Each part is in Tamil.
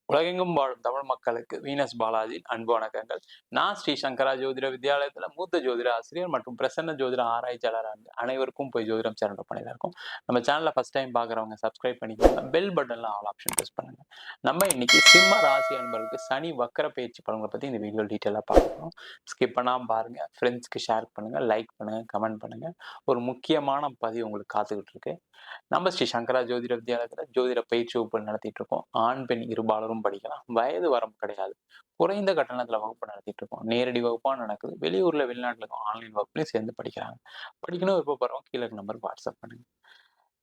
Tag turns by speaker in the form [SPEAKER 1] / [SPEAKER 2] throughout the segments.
[SPEAKER 1] உலகெங்கும் வாழும் தமிழ் மக்களுக்கு வீனஸ் பாலாஜியின் அன்பு வணக்கங்கள். நான் ஸ்ரீ சங்கரா ஜோதிட வித்யாலயத்துல மூத்த ஜோதிட ஆசிரியர் மற்றும் பிரசன்ன ஜோதிட ஆராய்ச்சியாளராக அனைவருக்கும் போய் ஜோதிடம் சேனல் பண்ணிதான் இருக்கும். நம்ம சேனல்ல ஃபர்ஸ்ட் டைம் பாக்குறவங்க சப்ஸ்கிரைப் பண்ணிக்கோங்க, பெல் பட்டன்ல ஆல் ஆப்ஷன் ப்ரெஸ் பண்ணுங்க. நம்ம இன்னைக்கு சிம்ம ராசி அன்பர்களுக்கு சனி வக்கர பயிற்சி பலன்களை பத்தி இந்த வீடியோ டீட்டெயிலா பார்க்கணும். ஸ்கிப் பண்ணாம பாருங்க, ஃப்ரெண்ட்ஸ்க்கு ஷேர் பண்ணுங்க, லைக் பண்ணுங்க, கமெண்ட் பண்ணுங்க. ஒரு முக்கியமான பதிவு உங்களுக்கு காத்துக்கிட்டு இருக்கு. நம்ம ஸ்ரீ சங்கரா ஜோதிட வித்யாலயத்துல ஜோதிட பயிற்சி வகுப்பு நடத்திட்டு இருக்கோம். ஆண் பெண் இருபாலரும் படிக்கலாம், வயது வரம்பு கிடையாது. குறைந்த கட்டணத்துல வகுப்பு நடத்திட்டு இருக்கோம். நேரடி வகுப்பா நடக்குது. வெளியூர்ல வெளிநாட்டுல ஆன்லைன் வகுப்புலையும் சேர்ந்து படிக்கிறாங்க. படிக்கணும் விருப்பப்படுறோம், கீழே நம்பருக்கு வாட்ஸ்அப் பண்ணுங்க.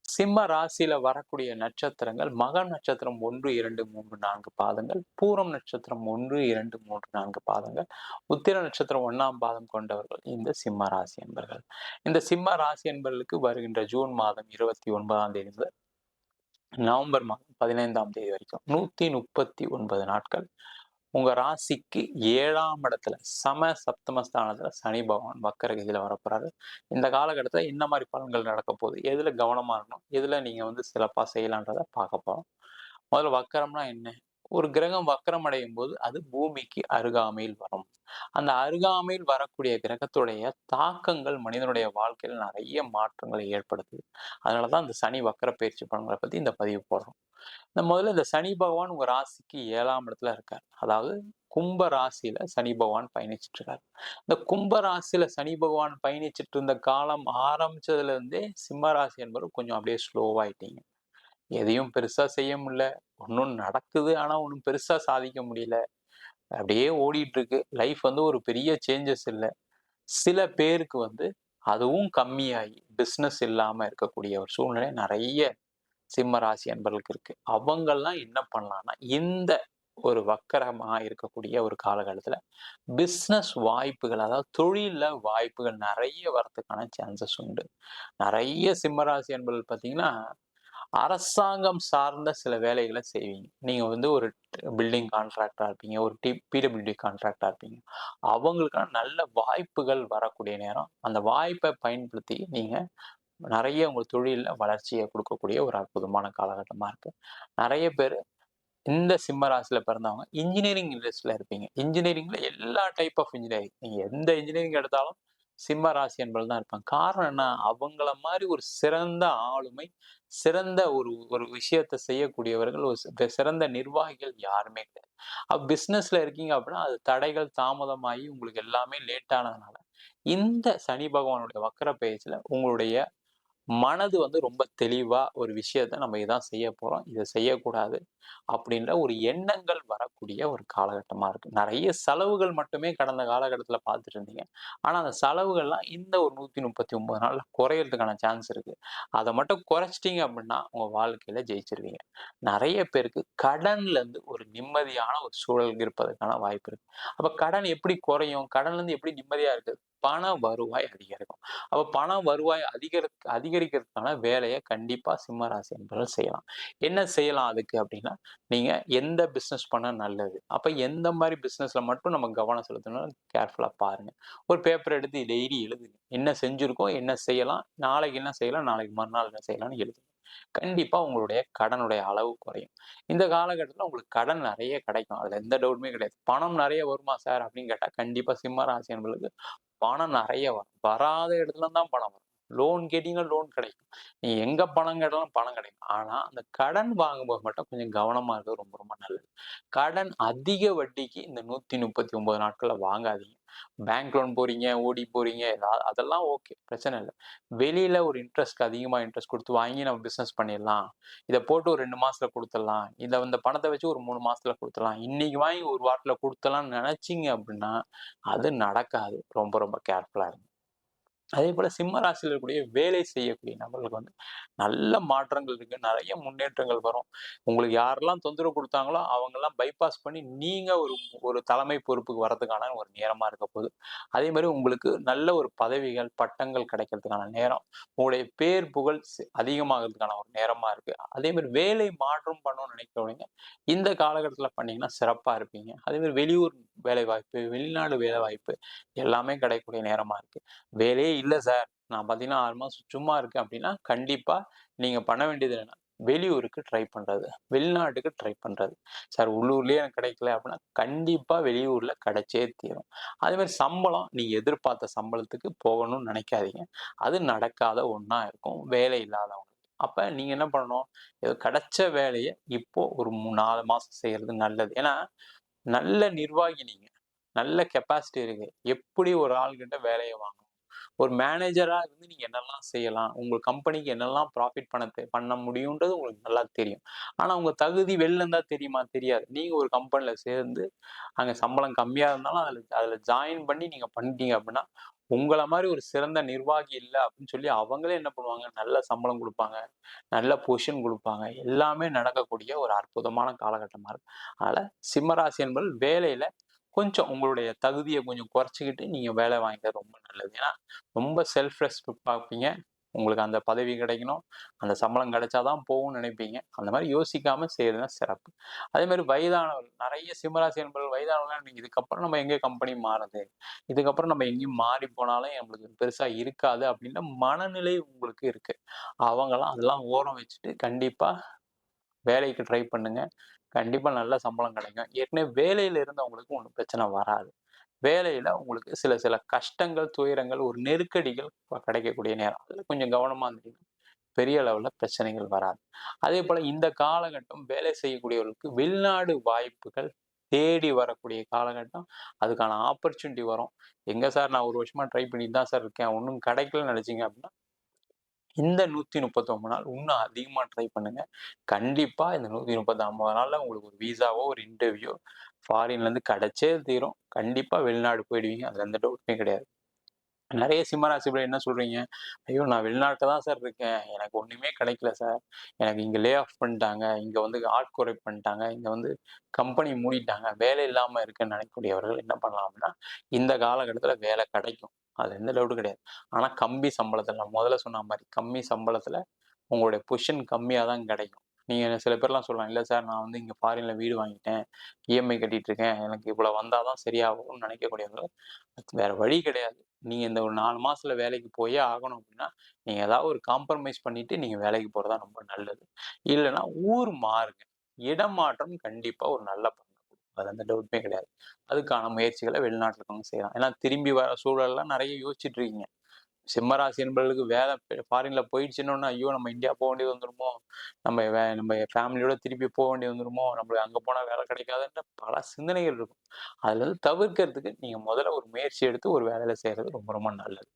[SPEAKER 1] சிம்ம ராசியில வரக்கூடிய நட்சத்திரங்கள் மக நட்சத்திரம் 1, 2, 3, 4 பாதங்கள், பூரம் நட்சத்திரம் 1, 2, 3, 4 பாதங்கள், உத்திர நட்சத்திரம் 1ஆம் பாதம் கொண்டவர்கள் இந்த சிம்ம ராசி என்பர்கள். இந்த சிம்ம ராசி என்பர்களுக்கு வருகின்ற ஜூன் மாதம் 29ஆம் தேதி முதல் நவம்பர் மாதம் 15ஆம் தேதி வரைக்கும் 139 நாட்கள் உங்க ராசிக்கு 7ஆம் இடத்துல சம சப்தமஸ்தானத்துல சனி பகவான் வக்கரகதியில வரப்போறாரு. இந்த காலகட்டத்துல என்ன மாதிரி பலன்கள் நடக்க போகுது, எதுல கவனமா இருக்கணும், எதுல நீங்க சிறப்பா செய்யலான்றத பார்க்க போறோம். முதல்ல வக்கரம்னா என்ன? ஒரு கிரகம் வக்கரம் அடையும் போது அது பூமிக்கு அருகாமையில் வரும். அந்த அருகாமையில் வரக்கூடிய கிரகத்துடைய தாக்கங்கள் மனிதனுடைய வாழ்க்கையில நிறைய மாற்றங்களை ஏற்படுத்துது. அதனாலதான் இந்த சனி வக்கர பயிற்சி பலன்களை பத்தி இந்த பதிவு போடுறோம். முதல்ல இந்த சனி பகவான் உங்க ராசிக்கு 7ஆம் இடத்துல இருக்கார். அதாவது கும்ப ராசியில சனி பகவான் பயணிச்சுட்டு இருக்காரு. இந்த கும்ப ராசியில சனி பகவான் பயணிச்சுட்டு இருந்த காலம் ஆரம்பிச்சதுல இருந்தே சிம்ம ராசி என்பது கொஞ்சம் அப்படியே ஸ்லோவாயிட்டீங்க. எதையும் பெருசா செய்ய முடியல, ஒன்னும் நடக்குது ஆனா ஒன்னும் பெருசா சாதிக்க முடியல, அப்படியே ஓடிட்டு இருக்கு. லைஃப் ஒரு பெரிய சேஞ்சஸ் இல்லை. சில பேருக்கு அதுவும் கம்மியாகி பிஸ்னஸ் இல்லாம இருக்கக்கூடிய ஒரு சூழ்நிலை நிறைய சிம்ம ராசி அன்பர்களுக்கு இருக்கு. அவங்கெல்லாம் என்ன பண்ணலாம்னா, இந்த ஒரு வக்கரமா இருக்கக்கூடிய ஒரு காலகட்டத்துல பிஸ்னஸ் வாய்ப்புகள், அதாவது தொழில வாய்ப்புகள் நிறைய வரதுக்கான சான்சஸ் உண்டு. நிறைய சிம்ம ராசி அன்பர்கள் பார்த்தீங்கன்னா அரசாங்கம் சார்ந்த சில வேலைகளை செய்வீங்க. நீங்க ஒரு பில்டிங் கான்ட்ராக்டா இருப்பீங்க, ஒரு பிடபிள்யூடி கான்ட்ராக்டா இருப்பீங்க. அவங்களுக்கான நல்ல வாய்ப்புகள் வரக்கூடிய நேரம். அந்த வாய்ப்பை பயன்படுத்தி நீங்க நிறைய உங்க தொழில வளர்ச்சியை கொடுக்கக்கூடிய ஒரு அற்புதமான காலகட்டமா இருக்கு. நிறைய பேர் இந்த சிம்ம ராசியில பிறந்தவங்க இன்ஜினியரிங் இண்டஸ்ட்ரியில இருப்பீங்க. இன்ஜினியரிங்ல எல்லா டைப் ஆஃப் இன்ஜினியரிங், நீங்க எந்த இன்ஜினியரிங் எடுத்தாலும் சிம்ம ராசி என்பது தான் இருப்பாங்க. காரணம் என்ன? அவங்கள மாதிரி ஒரு சிறந்த ஆளுமை, சிறந்த ஒரு ஒரு விஷயத்தை செய்யக்கூடியவர்கள், ஒரு சிறந்த நிர்வாகிகள் யாருமே கிடையாது. பிசினஸ்ல இருக்கீங்க அப்படின்னா அது தடைகள் தாமதமாகி உங்களுக்கு எல்லாமே லேட் ஆனதுனால இந்த சனி பகவானுடைய வக்கர பயிற்சியில உங்களுடைய மனது ரொம்ப தெளிவா ஒரு விஷயத்த நம்ம இதான் செய்ய போறோம், இதை செய்யக்கூடாது அப்படின்ற ஒரு எண்ணங்கள் வரக்கூடிய ஒரு காலகட்டமா இருக்கு. நிறைய செலவுகள் மட்டுமே கடந்த காலகட்டத்துல பார்த்துட்டு இருந்தீங்க. ஆனா அந்த செலவுகள்லாம் இந்த ஒரு 139 நாள்ல குறையறதுக்கான சான்ஸ் இருக்கு. அதை மட்டும் குறைச்சிட்டீங்க அப்படின்னா உங்க வாழ்க்கையில ஜெயிச்சிருவீங்க. நிறைய பேருக்கு கடன்ல இருந்து ஒரு நிம்மதியான ஒரு சூழல் இருப்பதற்கான வாய்ப்பு இருக்கு. அப்ப கடன் எப்படி குறையும்? கடன்ல இருந்து எப்படி நிம்மதியா இருக்கு? பண வருவாய் அதிகரிக்கும். அப்ப பண வருவாய் அதிகரிக்கிறதுக்கான வேலையை கண்டிப்பா சிம்ம ராசி என்பவர்கள் செய்யலாம். என்ன செய்யலாம் அதுக்கு அப்படின்னா, நீங்க எந்த பிசினஸ் பண்ண நல்லது, அப்ப எந்த மாதிரி பிசினஸ்ல மட்டும் நம்ம கவனம் செலுத்தணும் கேர்ஃபுல்லா பாருங்க. ஒரு பேப்பர் எடுத்து டெய்லி எழுதுங்க. என்ன செஞ்சிருக்கோம், என்ன செய்யலாம், நாளைக்கு என்ன செய்யலாம், நாளைக்கு மறுநாள் என்ன செய்யலாம்னு எழுதுங்க. கண்டிப்பா உங்களுடைய கடனுடைய அளவு குறையும். இந்த காலகட்டத்துல உங்களுக்கு கடன் நிறைய கிடைக்கும், அதுல எந்த டவுட்டுமே கிடையாது. பணம் நிறைய வருமா சார் அப்படின்னு கேட்டா கண்டிப்பா சிம்ம ராசி என்பவர்களுக்கு பணம் நிறைய வரும். வராத இடத்துல தான் பணம் வரும். லோன் கேட்டீங்கன்னா லோன் கிடைக்கும். நீ எங்க பணம் கேட்டாலும் பணம் கிடைக்கும். ஆனா அந்த கடன் வாங்கும்போது மட்டும் கொஞ்சம் கவனமா இருக்கிறது ரொம்ப ரொம்ப நல்லது. கடன் அதிக வட்டிக்கு இந்த 139 நாட்கள்ல வாங்காதீங்க. பேங்க் லோன் போறீங்க, ஓடி போறீங்க, அதெல்லாம் ஓகே, பிரச்சனை இல்லை. வெளியில ஒரு அதிகமா இன்ட்ரெஸ்ட் கொடுத்து வாங்கி நம்ம பிசினஸ் பண்ணிடலாம், இதை போட்டு ஒரு 2 மாசத்துல கொடுத்துடலாம், இந்த பணத்தை வச்சு ஒரு 3 மாசத்துல கொடுத்துடலாம், இன்னைக்கு வாங்கி ஒரு வாரத்துல கொடுத்துடலாம்னு நினைச்சீங்க அப்படின்னா அது நடக்காது. ரொம்ப ரொம்ப கேர்ஃபுல்லா இருங்க. அதே போல சிம்ம ராசியில இருக்கக்கூடிய வேலை செய்யக்கூடிய நபர்களுக்கு வந்து நல்ல மாற்றங்கள் இருக்கு. நெறைய முன்னேற்றங்கள் வரும். உங்களுக்கு யாரெல்லாம் தொந்தரவு குடுத்தாங்களோ, அவங்கலாம் பைபாஸ் பண்ணி நீங்க ஒரு ஒரு தலைமை பொறுப்புக்கு வரதுக்கான ஒரு நேரமா இருக்க போது. அதே மாரி உங்களுக்கு நல்ல ஒரு பதவிகள், பட்டங்கள் கிடைக்கிறதுக்கான நேரம். உங்களுடைய பேர், புகழ் அதிகமாகறதுக்கான ஒரு நேரமா இருக்கு. அதே மாரி வேலை மாற்றம் பண்ணணும்னு நினைக்கிறவங்க, இந்த காலகட்டத்தில பண்ணீங்கன்னா சிறப்பா இருப்பீங்க. அதே மாரி வெளியூர் வேலைவாய்ப்பு, வெளிநாடு வேலைவாய்ப்பு எல்லாமே கிடைக்கக்கூடிய நேரமா இருக்கு. வேலையே இல்ல சார். நான் பார்த்தீங்கன்னா 6 மாசம் சும்மா இருக்கேன் அப்டின்னா, கண்டிப்பா நீங்க பண்ண வேண்டியது என்னன்னா, வெளியூருக்கு ட்ரை பண்றது. வெளிநாட்டுக்கு ட்ரை பண்றது. சார் உள்ளூர்லயே எனக்கு கிடைக்கல அப்டின்னா, கண்டிப்பா வெளியூர்ல கிடைச்சே தீரும். அதே மாரி சம்பளம் நீங்க எதிர்பார்த்த சம்பளத்துக்கு போகணும்னு நினைக்காதீங்க. அது நடக்காத ஒண்ணா இருக்கும். வேலை இல்லாதவங்களுக்கு. அப்ப நீங்க என்ன பண்ணணும்? ஏதோ கிடைச்ச வேலைய இப்போ ஒரு 4 மாசம் செய்றது நல்லது. ஏன்னா, நல்ல நிர்வாகி நீங்க. நல்ல கெப்பாசிட்டி இருக்கு. எப்படி ஒரு ஆள்கிட்ட வேலைய வாங்கணும்? ஒரு மேனேஜரா இருந்து நீங்க என்னெல்லாம் செய்யலாம்? உங்க கம்பெனிக்கு என்னெல்லாம் ப்ராஃபிட் பண்ண முடியும்ன்றது உங்களுக்கு நல்லா தெரியும். ஆனா உங்க தகுதி வெளில இருந்தா தெரியுமா? தெரியாது. நீங்க ஒரு கம்பெனில சேர்ந்து, அங்க சம்பளம் கம்மியா இருந்தாலும் அதுல அதுல ஜாயின் பண்ணி நீங்க பண்ணிட்டீங்க அப்படின்னா, உங்கள மாரி ஒரு சிறந்த நிர்வாகி இல்ல அப்படின்னு சொல்லி அவங்களே என்ன பண்ணுவாங்க, நல்ல சம்பளம் குடுப்பாங்க. நல்ல பொசிஷன் குடுப்பாங்க. எல்லாமே நடக்கக்கூடிய ஒரு அற்புதமான காலகட்டமா இருக்கு. அதனால சிம்ம ராசி என்பது வேலையில கொஞ்சம் உங்களுடைய தகுதிய கொஞ்சம் குறைச்சுக்கிட்டு நீங்க வேலை வாங்கிக்கிறது ரொம்ப நல்லது. ஏன்னா, ரொம்ப செல்ஃப் ரெஸ்பெக்ட் பார்ப்பீங்க. உங்களுக்கு அந்த பதவி கிடைக்கணும். அந்த சம்பளம் கிடைச்சா தான் போகும்னு நினைப்பீங்க. அந்த மாரி யோசிக்காம செய்றது தான் சிறப்பு. அதே மாரி வயதானவர்கள் நெறைய சிம்மராசி என்பவர்கள் வயதானவர்கள் நீங்க இதுக்கப்புறம் நம்ம எங்க கம்பெனி மாறது? இதுக்கப்புறம் நம்ம எங்கேயும் மாறி போனாலும் நம்மளுக்கு பெருசா இருக்காது அப்படின்ற மனநிலை உங்களுக்கு இருக்கு. அவங்கலாம் அதெல்லாம் ஓரம் வச்சுட்டு கண்டிப்பா வேலைக்கு ட்ரை பண்ணுங்க. கண்டிப்பா நல்ல சம்பளம் கிடைக்கும். ஏற்கனவே வேலையில இருந்தவங்களுக்கு ஒண்ணும் பிரச்சனை வராது. வேலையில உங்களுக்கு சில சில கஷ்டங்கள், துயரங்கள், ஒரு நெருக்கடிகள் கிடைக்கக்கூடிய நேரம். அதுல கொஞ்சம் கவனமா இருந்தீங்கன்னா, பெரிய அளவுல பிரச்சனைகள் வராது. அதேபோல இந்த காலகட்டம் வேலை செய்யக்கூடியவர்களுக்கு வெளிநாடு வாய்ப்புகள் தேடி வரக்கூடிய காலகட்டம். அதுக்கான ஆப்பர்ச்சுனிட்டி வரும். எங்க சார் நான் 1 வருஷமா ட்ரை பண்ணிட்டு தான் சார் இருக்கேன். ஒண்ணும் கிடைக்கலன்னு நினைச்சீங்க அப்படின்னா, இந்த 139 நாள் இன்னும் அதிகமா ட்ரை பண்ணுங்க. கண்டிப்பா இந்த 139 நாள்ல உங்களுக்கு ஒரு விசாவோ, ஒரு இன்டர்வியூ ஃபாரின்லேருந்து கிடைச்சே தீரும். கண்டிப்பா வெளிநாடு போயிடுவீங்க. அதுல எந்த டவுட்டுமே கிடையாது. நெறைய சிம்ம ராசிபலர் என்ன சொல்றீங்க? ஐயோ! நான் வெளிநாட்ல தான் சார் இருக்கேன். எனக்கு ஒண்ணுமே கிடைக்கல சார். எனக்கு இங்க லே ஆஃப் பண்ணிட்டாங்க. இங்க வந்து ஆட்குறை பண்ணிட்டாங்க. இங்க வந்து கம்பெனி மூடிட்டாங்க. வேலை இல்லாம இருக்கேன்னு நினைக்கக்கூடியவர்கள் என்ன பண்ணலாம் அப்படின்னா, இந்த காலகட்டத்தில வேலை கிடைக்கும். அதுல எந்த டவுட்டும் கிடையாது. ஆனா கம்மி சம்பளத்தில நான் முதல்ல சொன்ன மாரி கம்மி சம்பளத்தில உங்களுடைய பொசிஷன் கம்மியா தான் கிடைக்கும். நீங்க சில பேர்லாம் சொல்லலாம், "இல்ல சார் நான் வந்து இங்க ஃபாரின்ல வீடு வாங்கிட்டேன். இஎம்ஐ கட்டிட்டு இருக்கேன். எனக்கு இவ்வளோ வந்தா தான் சரியாகும்னு" நினைக்கக்கூடியவங்க வேற வழி கிடையாது. நீங்க இந்த ஒரு 4 மாசத்துல வேலைக்கு போயே ஆகணும் அப்படின்னா, நீங்க ஏதாவது ஒரு காம்ப்ரமைஸ் பண்ணிட்டு நீங்க வேலைக்கு போறது தான் ரொம்ப நல்லது. இல்லன்னா ஊர் மாறுங்க. இடம் மாற்றம் கண்டிப்பா ஒரு நல்ல பலன குடுக்கும். அதுல எந்த டவுட்டுமே கிடையாது. அதுக்கான முயற்சிகள வெளிநாட்டுல இருக்கவங்க செய்யலாம். ஏன்னா திரும்பி வர சூழல்லாம் நெறைய யோசிச்சுட்டு இருக்கீங்க. சிம்ம ராசி என்பவர்களுக்கு வேலை ஃபாரின்ல போயிடுச்சுன்னோனே, ஐயோ! நம்ம இந்தியா போ வேண்டியது வந்துருமோ! நம்ம ஃபேமிலியோட திருப்பி போ வேண்டியது வந்துருமோ! நம்மளுக்கு அங்க போனா வேலை கிடைக்காதுன்ற பல சிந்தனைகள் இருக்கும். அதுலருந்து தவிர்க்கிறதுக்கு நீங்க முதல்ல ஒரு முயற்சி எடுத்து ஒரு வேலையில சேர்றது ரொம்ப ரொம்ப நல்லது.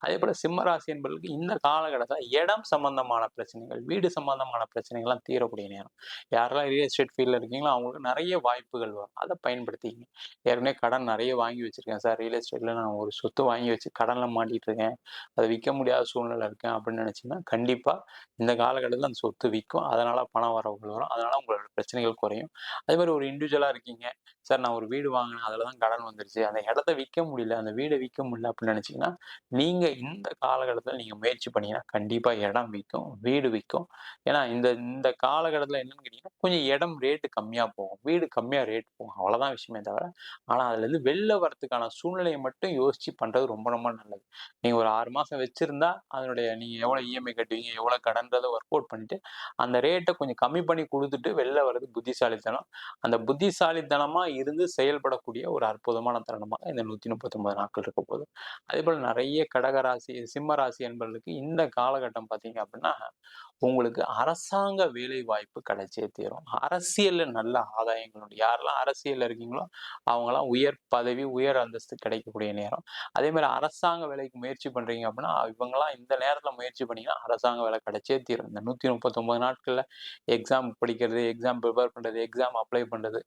[SPEAKER 1] அதேபோல சிம்ம ராசி என்பவர்களுக்கு இந்த காலகட்டத்தில இடம் சம்பந்தமான பிரச்சனைகள், வீடு சம்பந்தமான பிரச்சனைகள்லாம் தீரக்கூடிய நேரம். யாரெல்லாம் ரியல் எஸ்டேட் ஃபீல்ட்ல இருக்கீங்களோ, அவங்களுக்கு நெறைய வாய்ப்புகள் வரும். அத பயன்படுத்திக்கங்க. ஏற்கனவே கடன் நெறைய வாங்கி வச்சிருக்கேன் சார். ரியல் எஸ்டேட்ல நான் ஒரு சொத்து வாங்கி வச்சு கடன்ல மாட்டிட்டு இருக்கேன். அத விக்க முடியாத சூழ்நிலை இருக்கேன் அப்படின்னு நினைச்சீங்கன்னா, கண்டிப்பா இந்த காலகட்டத்தில அந்த சொத்து விக்கும். அதனால பண வரவுகள் வரும். அதனால உங்களோட பிரச்சனைகள் குறையும். அதே மாரி ஒரு இண்டிவிஜுவலா இருக்கீங்க. சார் நான் ஒரு வீடு வாங்கினேன். அதுல தான் கடன் வந்துருச்சு. அந்த இடத்த விக்க முடியல. அந்த வீட விக்க முடியல அப்படின்னு நினைச்சீங்கன்னா, நீங்க இந்த காலகட்டத்தில நீங்க முயற்சி பண்ணீங்கன்னா, கண்டிப்பா இடம் விக்கும். வீடு விக்கும். ஏன்னா இந்த இந்த காலகட்டத்தில என்னன்னு கேட்டீங்கன்னா, கொஞ்சம் இடம் ரேட் கம்மியா போகும். வீடு கம்மியா ரேட் போகும். அவ்வளோதான் விஷயமே தவிர, ஆனா அதுலருந்து வெளில வரதுக்கான சூழ்நிலைய மட்டும் யோசிச்சு பண்றது ரொம்ப ரொம்ப நல்லது. நீங்க ஒரு 6 மாசம் வச்சிருந்தா, அதனுடைய நீங்க எவ்வளோ இஎம்ஐ கட்டுவீங்க, எவ்வளோ கடன்றத ஒர்க் அவுட் பண்ணிட்டு, அந்த ரேட்ட கொஞ்சம் கம்மி பண்ணி குடுத்துட்டு வெளில வர்றது புத்திசாலித்தனம். அந்த புத்திசாலித்தனமா இருந்து செயல்படக்கூடிய ஒரு அற்புதமான தருணமா இந்த 139 நாட்கள் இருக்கப்போது. அதேபோல நெறைய கடகராசி, சிம்ம ராசி என்பவர்களுக்கு இந்த காலகட்டம் பார்த்தீங்க அப்படின்னா, உங்களுக்கு அரசாங்க வேலை வாய்ப்பு கிடைச்சே தீரும். அரசியல்ல நல்ல ஆதாயங்கள் உண்டு. யாரெல்லாம் அரசியல்ல இருக்கீங்களோ, அவங்கலாம் உயர் பதவி, உயர் அந்தஸ்து கிடைக்கக்கூடிய நேரம். அதே மாரி அரசாங்க வேலைக்கு முயற்சி பண்றீங்க கஷ்டப்படுறீங்க அப்படின்னா, இவங்கலாம் இந்த நேரத்துல முயற்சி பண்ணீங்கன்னா, அரசாங்க வேலை கிடைச்சே தீரும். இந்த 139 நாட்கள்ல எக்ஸாம் படிக்கிறது, எக்ஸாம் ப்ரிப்பேர் பண்றது, எக்ஸாம் அப்ளை பண்றது,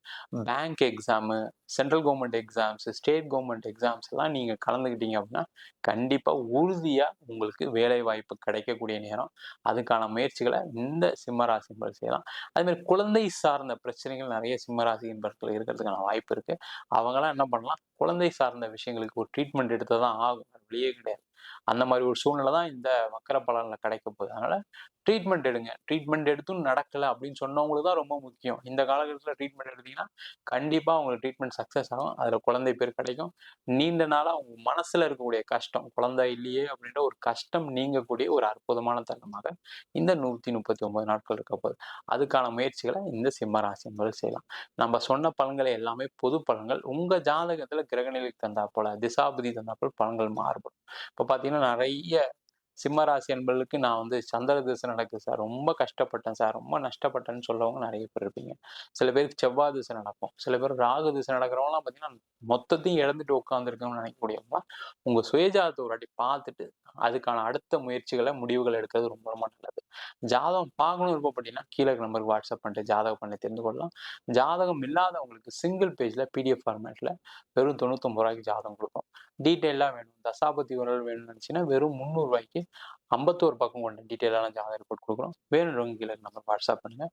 [SPEAKER 1] bank exam, central government exams, state government exams எல்லாம் நீங்க கலந்துக்கிட்டீங்க அப்படின்னா, கண்டிப்பா உறுதியா உங்களுக்கு வேலை வாய்ப்பு கிடைக்கக்கூடிய நேரம். அதுக்கான முயற்சிகள இந்த சிம்ம ராசி என்பர்கள் செய்யலாம். அதே மாரி குழந்தை சார்ந்த பிரச்சனைகள் நெறைய சிம்ம ராசி என்பர்கள் இருக்கிறதுக்கான வாய்ப்பு இருக்கு. அவங்கலாம் என்ன பண்ணலாம், குழந்தை சார்ந்த விஷயங்களுக்கு ஒரு ட்ரீட்மெண்ட் எடுத்து தான் ஆகும். வேற வழியே கிடையாது. அந்த மாரி ஒரு சூழ்நிலை தான் இந்த வக்கர பலன்ல கிடைக்க போகுது. அதனால ட்ரீட்மெண்ட் எடுங்க. ட்ரீட்மெண்ட் எடுத்தும் நடக்கல அப்படின்னு சொன்னவங்களுக்கு தான் ரொம்ப முக்கியம். இந்த காலகட்டத்தில ட்ரீட்மெண்ட் எடுத்தீங்கன்னா, கண்டிப்பா உங்களுக்கு ட்ரீட்மெண்ட் சக்சஸ் ஆகும். அதுல குழந்தை பேர் கிடைக்கும். நீண்ட நாளா உங்க மனசுல இருக்கக்கூடிய கஷ்டம், குழந்தை இல்லையே அப்படின்ற ஒரு கஷ்டம் நீங்கக்கூடிய ஒரு அற்புதமான தருணமாக இந்த 139 நாட்கள் இருக்க போகுது. அதுக்கான முயற்சிகள இந்த சிம்ம ராசி என்பவர்கள் செய்யலாம். நம்ம சொன்ன பலன்கள் எல்லாமே பொது பலன்கள். உங்க ஜாதகத்துல கிரகநிலை தந்தாற்போல, திசாபுதி தந்தாற்போல பலன்கள் மாறுபடும். இப்ப பார்த்தீங்கன்னா, நெறைய சிம்ம ராசி அன்பர்களுக்கு நான் வந்து சந்திர திசை நடக்குது சார். ரொம்ப கஷ்டப்பட்டேன் சார். ரொம்ப நஷ்டப்பட்டேன்னு சொல்றவங்க நெறைய பேர் இருப்பீங்க. சில பேருக்கு செவ்வாய் திசை நடக்கும். சில பேர் ராகு திசை நடக்கிறவங்கலாம் பார்த்தீங்கன்னா, மொத்தத்தையும் இழந்துட்டு உட்கார்ந்துருக்கோம்னு நினைக்கக்கூடியவங்க, உங்க சுயஜாதத்த ஒரு வாட்டி பார்த்துட்டு, அதுக்கான அடுத்த முயற்சிகள, முடிவுகள் எடுக்கிறது ரொம்ப ரொம்ப நல்லது. ஜாதகம் பார்க்கணும்னு விருப்பப்பட்டீங்கன்னா, கீழ இருக்க நம்பருக்கு வாட்ஸ்அப் பண்ணிட்டு ஜாதகம் பண்ணி தெரிந்து கொள்ளலாம். ஜாதகம் இல்லாதவங்களுக்கு சிங்கிள் பேஜ்ல பிடிஎஃப் ஃபார்மேட்ல வெறும் ரூ. 99 ஜாதகம் குடுப்போம். டீட்டெயிலா வேணும், தசாபுத்தி உறவுகள் வேணும்னு நினைச்சீங்கன்னா, வெறும் ரூ. 300 51 பக்கம் கொண்ட டீட்டெயிலான ஜாதக ரிப்போர்ட் குடுக்குறோம். வேணும்ன்றவங்க கீழ இருக்க நம்பருக்கு வாட்ஸ்அப் பண்ணுங்க.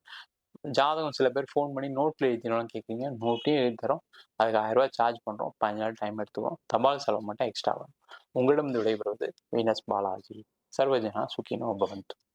[SPEAKER 1] ஜாதகம் சில பேர் ஃபோன் பண்ணி நோட்ல எழுதிடணும்னு கேட்குறீங்க. நோட்லயும் எழுதி தர்றோம். அதுக்கு ரூ. 1000 சார்ஜ் பண்றோம். 15 நாள் டைம் எடுத்துக்குவோம். தபால் செலவு மட்டும் எக்ஸ்ட்ரா வரும். உங்களிடம் விடைபெறுவது வீனஸ் பாலாஜி. சர்வஜனா சுகினோ பவந்து.